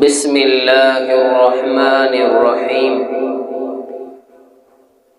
بسم اللہ الرحمن الرحیم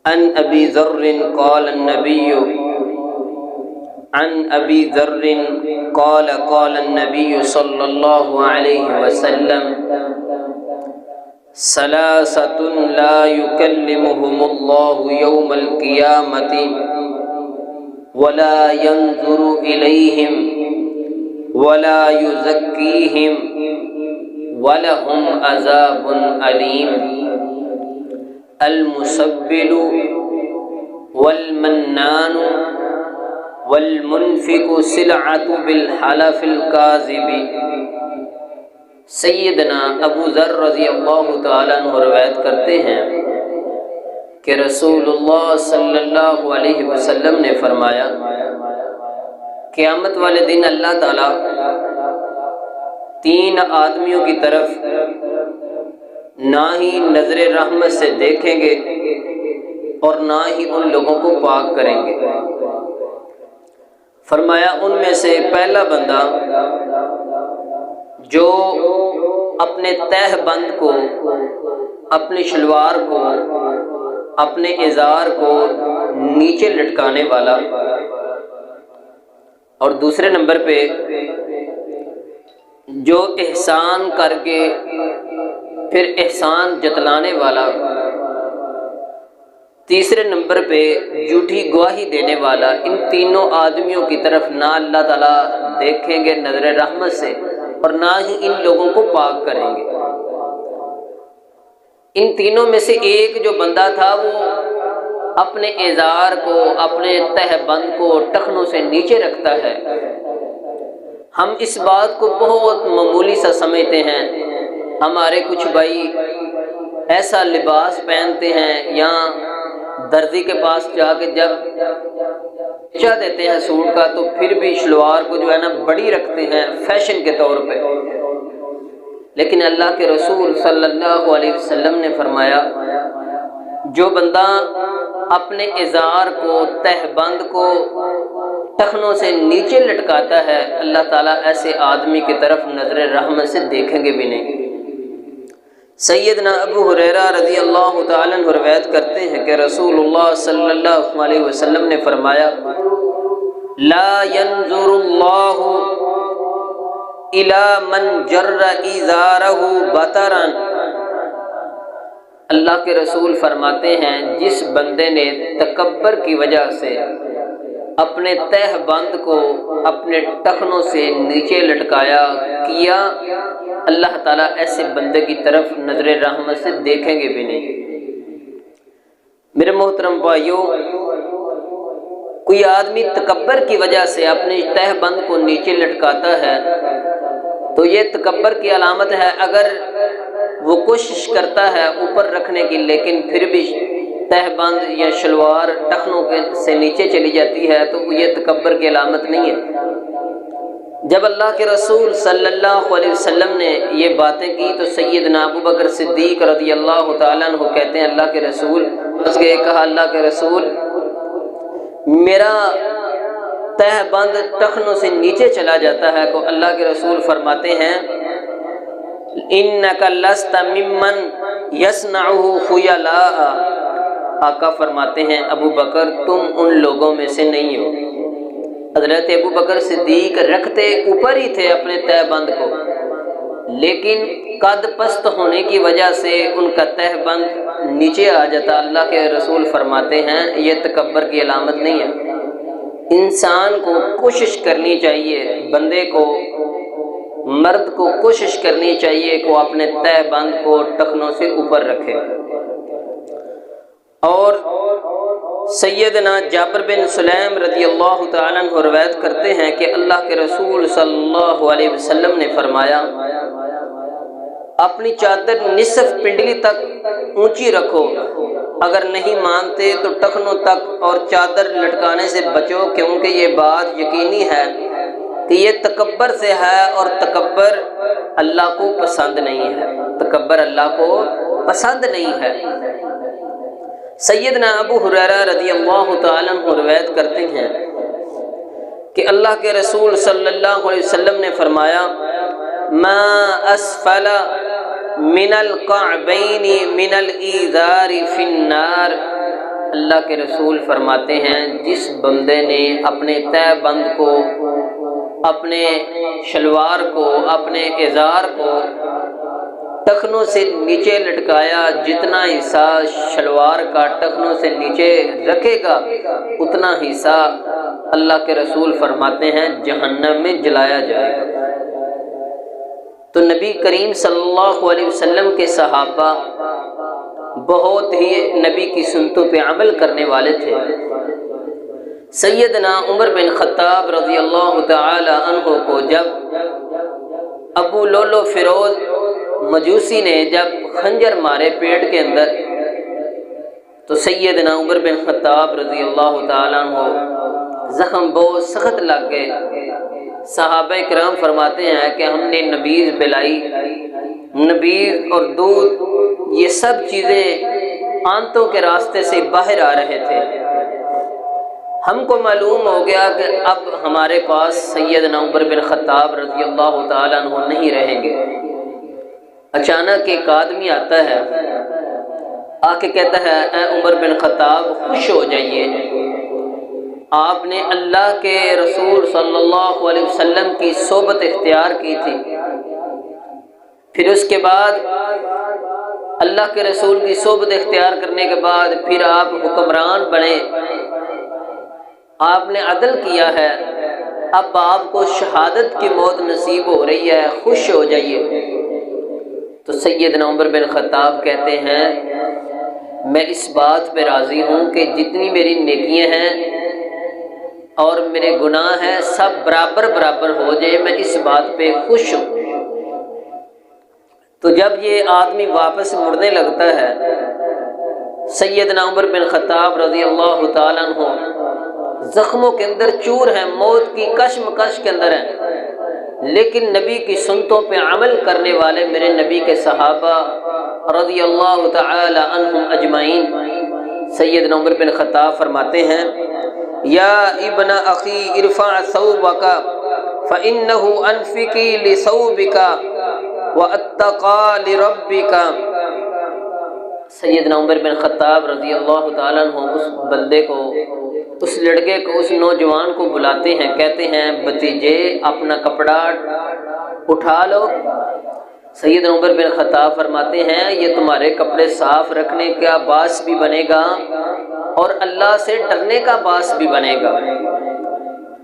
عن ابی ذر قال النبی قال النبی صلی اللہ علیہ وسلم ثلاثۃ لا یکلمہم اللہ یوم القیامۃ ولا ينظر الیہم ولا یزکیہم وَلَهُمْ عَذَابٌ أَلِيمٌ الْمُسَبِّلُ وَالْمَنَّانُ وَالْمُنْفِقُ سِلْعَةُ بِالْحَلَفِ الْكَاذِبِ۔ سیدنا ابو ذر رضی اللہ تعالیٰ عنہ روایت کرتے ہیں کہ رسول اللہ صلی اللہ علیہ وسلم نے فرمایا، قیامت والے دن اللہ تعالیٰ تین آدمیوں کی طرف نہ ہی نظر رحمت سے دیکھیں گے اور نہ ہی ان لوگوں کو پاک کریں گے۔ فرمایا ان میں سے پہلا بندہ جو اپنے تہ بند کو، اپنی شلوار کو، اپنے ازار کو نیچے لٹکانے والا، اور دوسرے نمبر پہ جو احسان کر کے پھر احسان جتلانے والا، تیسرے نمبر پہ جھوٹی گواہی دینے والا، ان تینوں آدمیوں کی طرف نہ اللہ تعالیٰ دیکھیں گے نظر رحمت سے اور نہ ہی ان لوگوں کو پاک کریں گے۔ ان تینوں میں سے ایک جو بندہ تھا وہ اپنے ازار کو، اپنے تہ بند کو ٹخنوں سے نیچے رکھتا ہے۔ ہم اس بات کو بہت معمولی سا سمجھتے ہیں، ہمارے کچھ بھائی ایسا لباس پہنتے ہیں یا درزی کے پاس جا کے جب چاہ دیتے ہیں سوٹ کا تو پھر بھی شلوار کو جو ہے نا بڑی رکھتے ہیں فیشن کے طور پہ، لیکن اللہ کے رسول صلی اللہ علیہ وسلم نے فرمایا جو بندہ اپنے ازار کو، تہ بند کو ٹخنوں سے نیچے لٹکاتا ہے، اللہ تعالیٰ ایسے آدمی کی طرف نظر رحمت سے دیکھیں گے بھی نہیں۔ سیدنا ابو ہریرہ رضی اللہ تعالیٰ عنہ روایت کرتے ہیں کہ رسول اللہ صلی اللہ علیہ وسلم نے فرمایا، لا ينظر اللہ الی من جر ازارہ بطرا۔ اللہ کے رسول فرماتے ہیں جس بندے نے تکبر کی وجہ سے اپنے تہ بند کو اپنے ٹخنوں سے نیچے لٹکایا کیا، اللہ تعالیٰ ایسے بندے کی طرف نظر رحمت سے دیکھیں گے بھی نہیں۔ میرے محترم بھائیوں، کوئی آدمی تکبر کی وجہ سے اپنے تہ بند کو نیچے لٹکاتا ہے تو یہ تکبر کی علامت ہے۔ اگر وہ کوشش کرتا ہے اوپر رکھنے کی لیکن پھر بھی تہ بند یا شلوار ٹخنوں سے نیچے چلی جاتی ہے تو یہ تکبر کی علامت نہیں ہے۔ جب اللہ کے رسول صلی اللہ علیہ وسلم نے یہ باتیں کی تو سیدنا ابو بکر صدیق رضی اللہ تعالیٰ عنہ کہتے ہیں اللہ کے رسول اس کے کہا، اللہ کے رسول میرا تہ بند ٹخنوں سے نیچے چلا جاتا ہے تو اللہ کے رسول فرماتے ہیں اِنَّكَ لَسْتَ مِمَّنْ يَصْنَعُهُ خُيَلَاءَ۔ آقا فرماتے ہیں ابو بکر تم ان لوگوں میں سے نہیں ہو۔ حضرت ابو بکر صدیق رکھتے اوپر ہی تھے اپنے تہ بند کو، لیکن قد پست ہونے کی وجہ سے ان کا تہ بند نیچے آ جاتا۔ اللہ کے رسول فرماتے ہیں یہ تکبر کی علامت نہیں ہے۔ انسان کو کوشش کرنی چاہیے، بندے کو، مرد کو کوشش کرنی چاہیے کہ وہ اپنے تہ بند کو ٹخنوں سے اوپر رکھے۔ اور سیدنا جابر بن سلیم رضی اللہ تعالیٰ عنہ روایت کرتے ہیں کہ اللہ کے رسول صلی اللہ علیہ وسلم نے فرمایا اپنی چادر نصف پنڈلی تک اونچی رکھو، اگر نہیں مانتے تو ٹخنوں تک اور چادر لٹکانے سے بچو، کیونکہ یہ بات یقینی ہے کہ یہ تکبر سے ہے اور تکبر اللہ کو پسند نہیں ہے، تکبر اللہ کو پسند نہیں ہے۔ سیدنا ابو ہریرہ رضی اللہ تعالیٰ عنہ روایت کرتے ہیں کہ اللہ کے رسول صلی اللہ علیہ وسلم نے فرمایا ما اسفل من القعبین من الازار فی النار۔ اللہ کے رسول فرماتے ہیں جس بندے نے اپنے تہ بند کو، اپنے شلوار کو، اپنے ازار کو ٹخنوں سے نیچے لٹکایا، جتنا حصہ شلوار کا ٹخنوں سے نیچے رکھے گا اتنا حصہ اللہ کے رسول فرماتے ہیں جہنم میں جلایا جائے گا۔ تو نبی کریم صلی اللہ علیہ وسلم کے صحابہ بہت ہی نبی کی سنتوں پہ عمل کرنے والے تھے۔ سیدنا عمر بن خطاب رضی اللہ تعالی عنہ کو جب ابو لولو فیروز مجوسی نے جب خنجر مارے پیٹ کے اندر، تو سیدنا عمر بن خطاب رضی اللہ تعالیٰ عنہ زخم بہت سخت لگ گئے۔ صحابہ کرام فرماتے ہیں کہ ہم نے نبیذ پلائی، نبیذ اور دودھ یہ سب چیزیں آنتوں کے راستے سے باہر آ رہے تھے۔ ہم کو معلوم ہو گیا کہ اب ہمارے پاس سیدنا عمر بن خطاب رضی اللہ تعالیٰ عنہ نہیں رہیں گے۔ اچانک ایک آدمی آتا ہے، آ کے کہتا ہے اے عمر بن خطاب خوش ہو جائیے، آپ نے اللہ کے رسول صلی اللہ علیہ وسلم کی صحبت اختیار کی تھی، پھر اس کے بعد اللہ کے رسول کی صحبت اختیار کرنے کے بعد پھر آپ حکمران بنے، آپ نے عدل کیا ہے، اب آپ کو شہادت کی موت نصیب ہو رہی ہے، خوش ہو جائیے۔ تو سیدنا عمر بن خطاب کہتے ہیں میں اس بات پہ راضی ہوں کہ جتنی میری نیکیاں ہیں اور میرے گناہ ہیں سب برابر برابر ہو جائے، میں اس بات پہ خوش ہوں۔ تو جب یہ آدمی واپس مڑنے لگتا ہے، سیدنا عمر بن خطاب رضی اللہ تعالیٰ عنہ زخموں کے اندر چور ہیں، موت کی کشمکش کے اندر ہیں، لیکن نبی کی سنتوں پہ عمل کرنے والے میرے نبی کے صحابہ رضی اللہ تعالی عنہم اجمعین، سیدنا عمر بن خطاب فرماتے ہیں یا ابن اخی ارفع ثوبک فإنه انفقی لثوبک واتقى لربک۔ سیدنا عمر بن خطاب رضی اللہ تعالیٰ عنہ اس بندے کو، اس لڑکے کو، اس نوجوان کو بلاتے ہیں، کہتے ہیں بھتیجے اپنا کپڑا اٹھا لو۔ سیدنا عمر بن خطاب فرماتے ہیں یہ تمہارے کپڑے صاف رکھنے کا باعث بھی بنے گا اور اللہ سے ڈرنے کا باعث بھی بنے گا۔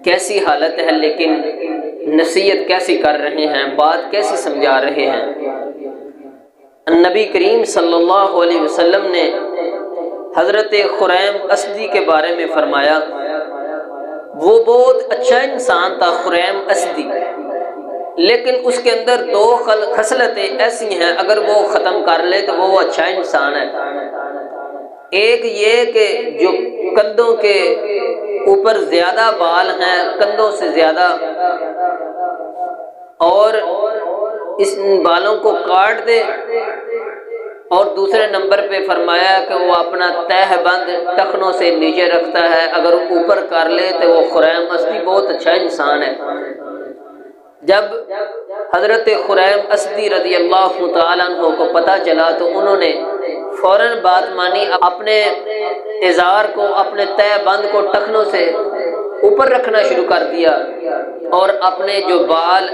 کیسی حالت ہے، لیکن نصیحت کیسی کر رہے ہیں، بات کیسی سمجھا رہے ہیں۔ نبی کریم صلی اللہ علیہ وسلم نے حضرت خریم اسدی کے بارے میں فرمایا وہ بہت اچھا انسان تھا خریم اسدی، لیکن اس کے اندر دو خصلتیں ایسی ہیں اگر وہ ختم کر لے تو وہ اچھا انسان ہے۔ ایک یہ کہ جو کندھوں کے اوپر زیادہ بال ہیں، کندھوں سے زیادہ، اور اس بالوں کو کاٹ دے، اور دوسرے نمبر پہ فرمایا کہ وہ اپنا تہ بند ٹخنوں سے نیچے رکھتا ہے، اگر اوپر کر لے تو وہ خریم اسدی بہت اچھا انسان ہے۔ جب حضرت خریم اسدی رضی اللہ تعالیٰ عنہ کو پتہ چلا تو انہوں نے فوراً بات مانی، اپنے ازار کو، اپنے تہ بند کو ٹخنوں سے اوپر رکھنا شروع کر دیا اور اپنے جو بال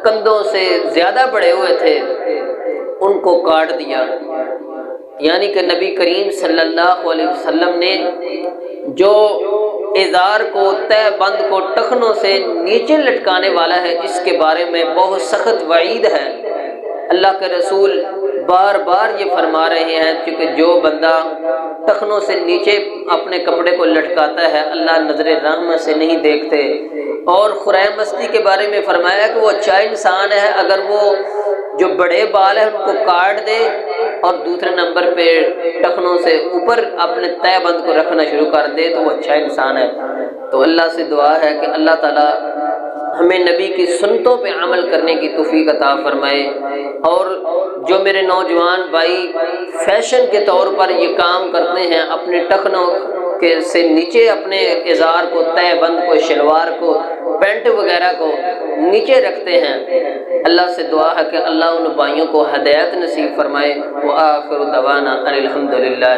کندھوں سے زیادہ بڑے ہوئے تھے ان کو کاٹ دیا۔ یعنی کہ نبی کریم صلی اللہ علیہ وسلم نے جو ازار کو، تہ بند کو ٹخنوں سے نیچے لٹکانے والا ہے، اس کے بارے میں بہت سخت وعید ہے۔ اللہ کے رسول بار بار یہ فرما رہے ہیں کہ جو بندہ ٹخنوں سے نیچے اپنے کپڑے کو لٹکاتا ہے اللہ نظر رحمت سے نہیں دیکھتے۔ اور خریم اسدی کے بارے میں فرمایا کہ وہ اچھا انسان ہے اگر وہ جو بڑے بال ہیں ان کو کاٹ دے اور دوسرے نمبر پہ ٹخنوں سے اوپر اپنے تہ بند کو رکھنا شروع کر دے تو وہ اچھا انسان ہے۔ تو اللہ سے دعا ہے کہ اللہ تعالیٰ ہمیں نبی کی سنتوں پہ عمل کرنے کی توفیق عطا فرمائے، اور جو میرے نوجوان بھائی فیشن کے طور پر یہ کام کرتے ہیں، اپنے ٹخنوں کے سے نیچے اپنے ازار کو، تہ بند کو، شلوار کو، پینٹ وغیرہ کو نیچے رکھتے ہیں، اللہ سے دعا ہے کہ اللہ ان بھائیوں کو ہدایت نصیب فرمائے۔ وآخر دعوانا ان الحمد للہ۔